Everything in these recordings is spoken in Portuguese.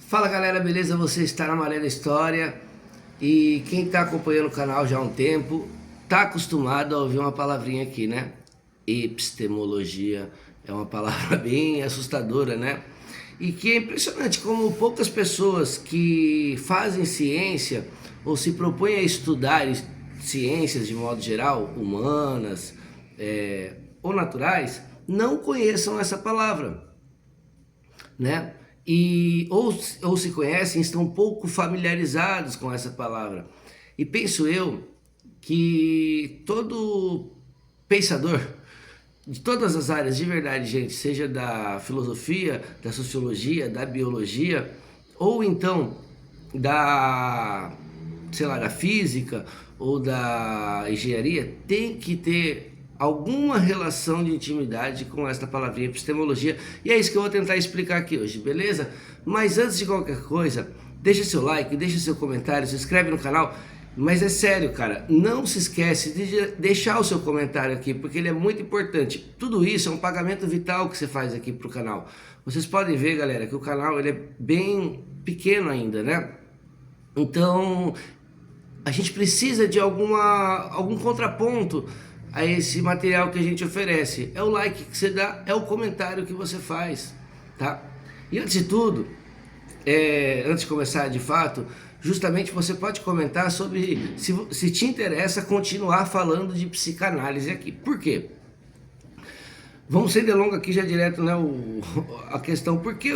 Fala galera, beleza? Você está na Maré da História e quem está acompanhando o canal já há um tempo está acostumado a ouvir uma palavrinha aqui, né? Epistemologia é uma palavra bem assustadora, né? E que é impressionante como poucas pessoas que fazem ciência ou se propõem a estudar ciências de modo geral, humanas ou naturais, não conheçam essa palavra, né? Ou se conhecem, estão um pouco familiarizados com essa palavra. E penso eu que todo pensador de todas as áreas, de verdade, gente, seja da filosofia, da sociologia, da biologia, ou então da, sei lá, da física ou da engenharia, tem que ter alguma relação de intimidade com esta palavrinha epistemologia, e é isso que eu vou tentar explicar aqui hoje, beleza? Mas antes de qualquer coisa, deixa seu like, deixa seu comentário, se inscreve no canal, mas é sério, cara, não se esquece de deixar o seu comentário aqui, porque ele é muito importante. Tudo isso é um pagamento vital que você faz aqui pro canal. Vocês podem ver, galera, que o canal ele é bem pequeno ainda, né? Então, a gente precisa de algum contraponto a esse material que a gente oferece. É o like que você dá, é o comentário que você faz, tá? E antes de tudo, antes de começar de fato, justamente você pode comentar sobre se te interessa continuar falando de psicanálise aqui. Por quê? Vamos sem delonga aqui já direto, né, a questão, porque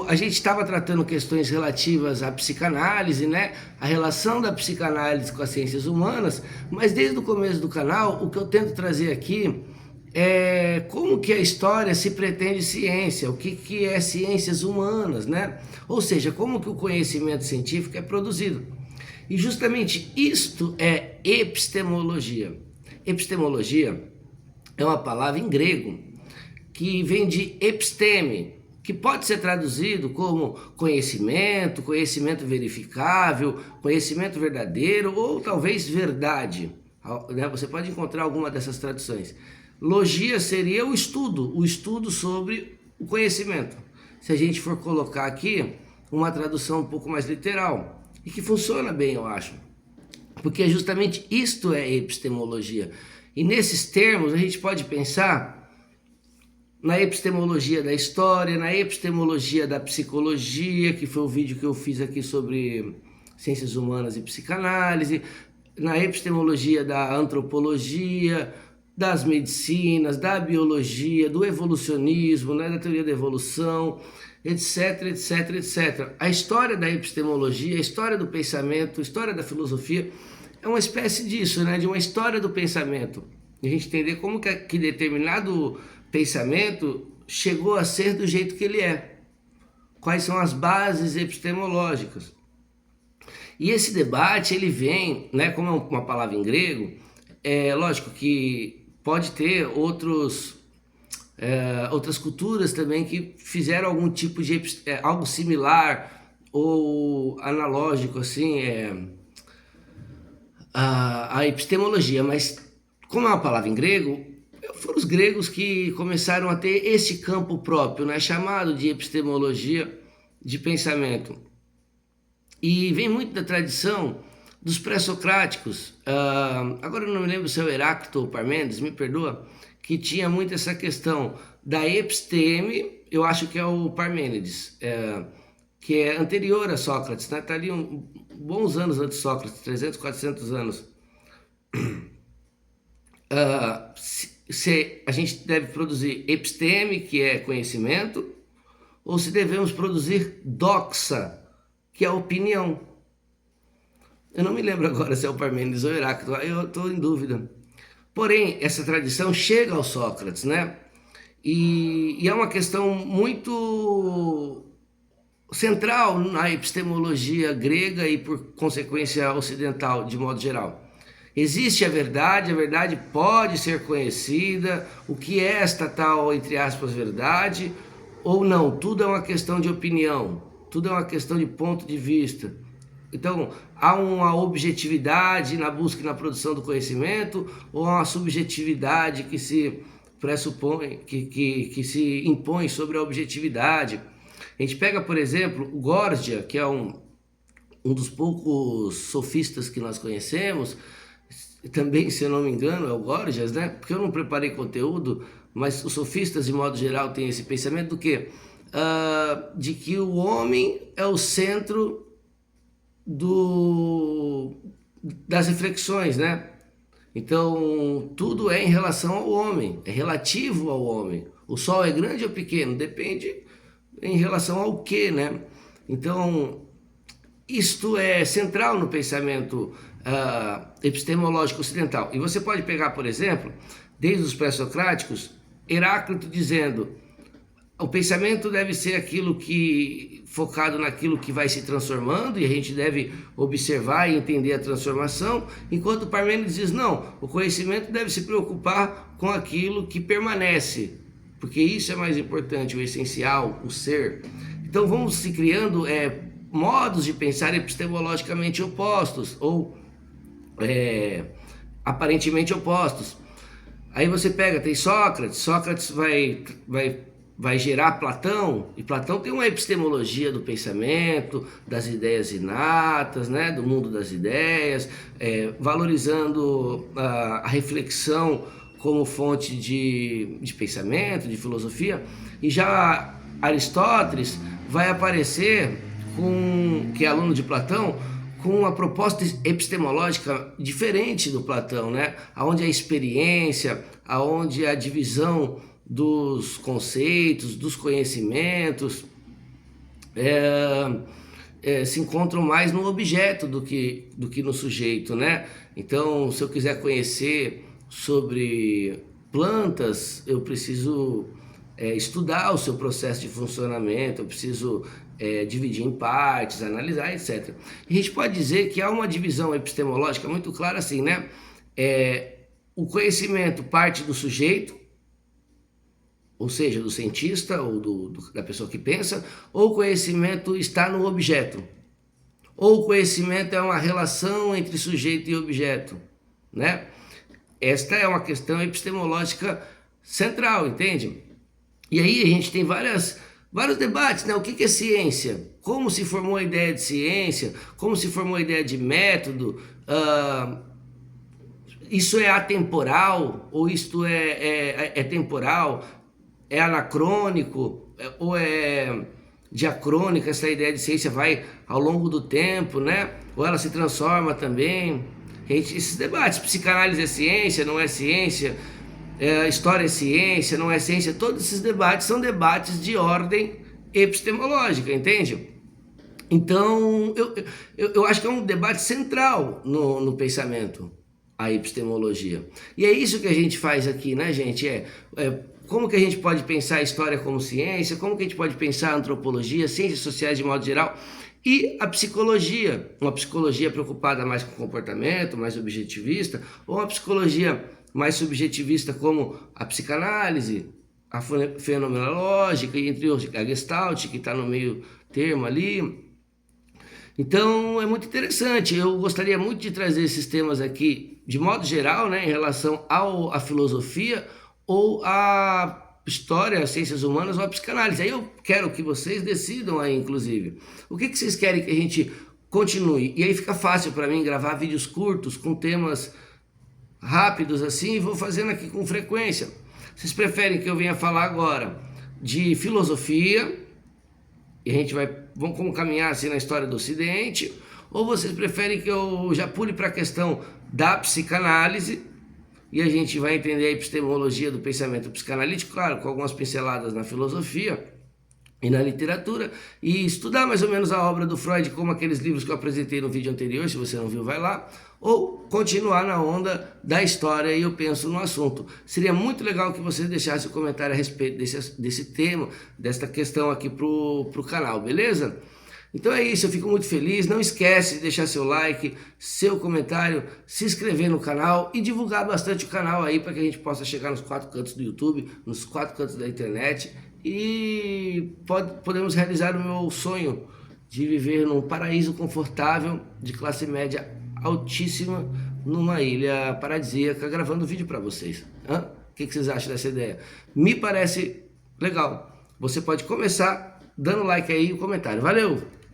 a gente estava tratando questões relativas à psicanálise, né, a relação da psicanálise com as ciências humanas, mas desde o começo do canal, o que eu tento trazer aqui é como que a história se pretende ciência, o que é ciências humanas, né, ou seja, como que o conhecimento científico é produzido. E justamente isto é epistemologia. Epistemologia é uma palavra em grego, que vem de episteme, que pode ser traduzido como conhecimento, conhecimento verificável, conhecimento verdadeiro ou talvez verdade. Você pode encontrar alguma dessas traduções. Logia seria o estudo sobre o conhecimento. Se a gente for colocar aqui uma tradução um pouco mais literal, e que funciona bem, eu acho, porque justamente isto é epistemologia. E nesses termos a gente pode pensar na epistemologia da história, na epistemologia da psicologia, que foi o vídeo que eu fiz aqui sobre ciências humanas e psicanálise, na epistemologia da antropologia, das medicinas, da biologia, do evolucionismo, né, da teoria da evolução, etc, etc, etc. A história da epistemologia, a história do pensamento, a história da filosofia é uma espécie disso, né, de uma história do pensamento. A gente entender como que determinado pensamento chegou a ser do jeito que ele é. Quais são as bases epistemológicas. E esse debate, ele vem, né, como é uma palavra em grego, lógico que pode ter outras culturas também que fizeram algum tipo de algo similar ou analógico assim, a epistemologia, mas como é uma palavra em grego, foram os gregos que começaram a ter esse campo próprio, né, chamado de epistemologia de pensamento. E vem muito da tradição dos pré-socráticos. Agora eu não me lembro se é o Heráclito ou Parmênides, me perdoa, que tinha muito essa questão da episteme, eu acho que é o Parmênides, que é anterior a Sócrates, né? Está ali bons anos antes de Sócrates, 300, 400 anos. Se a gente deve produzir episteme, que é conhecimento, ou se devemos produzir doxa, que é opinião. Eu não me lembro agora se é o Parmênides ou o Heráclito, eu estou em dúvida. Porém, essa tradição chega ao Sócrates, né? E é uma questão muito central na epistemologia grega e, por consequência, ocidental, de modo geral. Existe a verdade pode ser conhecida, o que é esta tal, entre aspas, verdade, ou não, tudo é uma questão de opinião, tudo é uma questão de ponto de vista. Então, há uma objetividade na busca e na produção do conhecimento, ou há uma subjetividade que se pressupõe, que se impõe sobre a objetividade. A gente pega, por exemplo, o Gorgia, que é um dos poucos sofistas que nós conhecemos, também, se eu não me engano, é o Gorgias, né? Porque eu não preparei conteúdo, mas os sofistas, de modo geral, têm esse pensamento do quê? De que o homem é o centro das reflexões, né? Então, tudo é em relação ao homem, é relativo ao homem. O sol é grande ou pequeno? Depende em relação ao quê, né? Então, isto é central no pensamento epistemológico ocidental. E você pode pegar, por exemplo, desde os pré-socráticos, Heráclito dizendo: o pensamento deve ser aquilo que focado naquilo que vai se transformando, e a gente deve observar e entender a transformação, enquanto Parmênides diz: não, o conhecimento deve se preocupar com aquilo que permanece, porque isso é mais importante, o essencial, o ser. Então vamos se criando modos de pensar epistemologicamente opostos, ou aparentemente opostos. Aí você pega, tem Sócrates vai gerar Platão, e Platão tem uma epistemologia do pensamento, das ideias inatas, né, do mundo das ideias, valorizando a reflexão como fonte de pensamento, de filosofia. E já Aristóteles vai aparecer, que é aluno de Platão, com uma proposta epistemológica diferente do Platão, né? Onde a experiência, onde a divisão dos conceitos, dos conhecimentos se encontram mais no objeto do que no sujeito, né? Então, se eu quiser conhecer sobre plantas, eu preciso estudar o seu processo de funcionamento, eu preciso dividir em partes, analisar, etc. E a gente pode dizer que há uma divisão epistemológica muito clara assim, né? O conhecimento parte do sujeito, ou seja, do cientista ou da pessoa que pensa, ou o conhecimento está no objeto, ou o conhecimento é uma relação entre sujeito e objeto, né? Esta é uma questão epistemológica central, entende? E aí a gente tem vários debates, né? O que é ciência? Como se formou a ideia de ciência? Como se formou a ideia de método? Isso é atemporal? Ou isto é temporal? É anacrônico? Ou é diacrônica? Essa ideia de ciência vai ao longo do tempo, né? Ou ela se transforma também? Esses debates, psicanálise é ciência, não é ciência? História é ciência, não é ciência? Todos esses debates são debates de ordem epistemológica, entende? Então, eu acho que é um debate central no pensamento, a epistemologia. E é isso que a gente faz aqui, né, gente? Como que a gente pode pensar a história como ciência, como que a gente pode pensar a antropologia, ciências sociais de modo geral, e a psicologia, uma psicologia preocupada mais com o comportamento, mais objetivista, ou uma psicologia mais subjetivista como a psicanálise, a fenomenológica, e entre outros, a Gestalt, que está no meio termo ali. Então é muito interessante, eu gostaria muito de trazer esses temas aqui, de modo geral, né, em relação à filosofia, ou à história, às ciências humanas, ou à psicanálise. Aí eu quero que vocês decidam aí, inclusive, o que vocês querem que a gente continue. E aí fica fácil para mim gravar vídeos curtos, com temas rápidos assim, e vou fazendo aqui com frequência. Vocês preferem que eu venha falar agora de filosofia, e a gente vamos caminhar assim na história do Ocidente, ou vocês preferem que eu já pule para a questão da psicanálise, e a gente vai entender a epistemologia do pensamento psicanalítico, claro, com algumas pinceladas na filosofia e na literatura, e estudar mais ou menos a obra do Freud, como aqueles livros que eu apresentei no vídeo anterior, se você não viu, vai lá, ou continuar na onda da história e eu penso no assunto. Seria muito legal que você deixasse um comentário a respeito desse tema, desta questão aqui pro canal, beleza? Então é isso, eu fico muito feliz. Não esquece de deixar seu like, seu comentário, se inscrever no canal e divulgar bastante o canal aí para que a gente possa chegar nos 4 cantos do YouTube, nos 4 cantos da internet, e podemos realizar o meu sonho de viver num paraíso confortável de classe média altíssima, numa ilha paradisíaca, gravando vídeo para vocês. O que vocês acham dessa ideia? Me parece legal. Você pode começar dando like aí e o comentário. Valeu!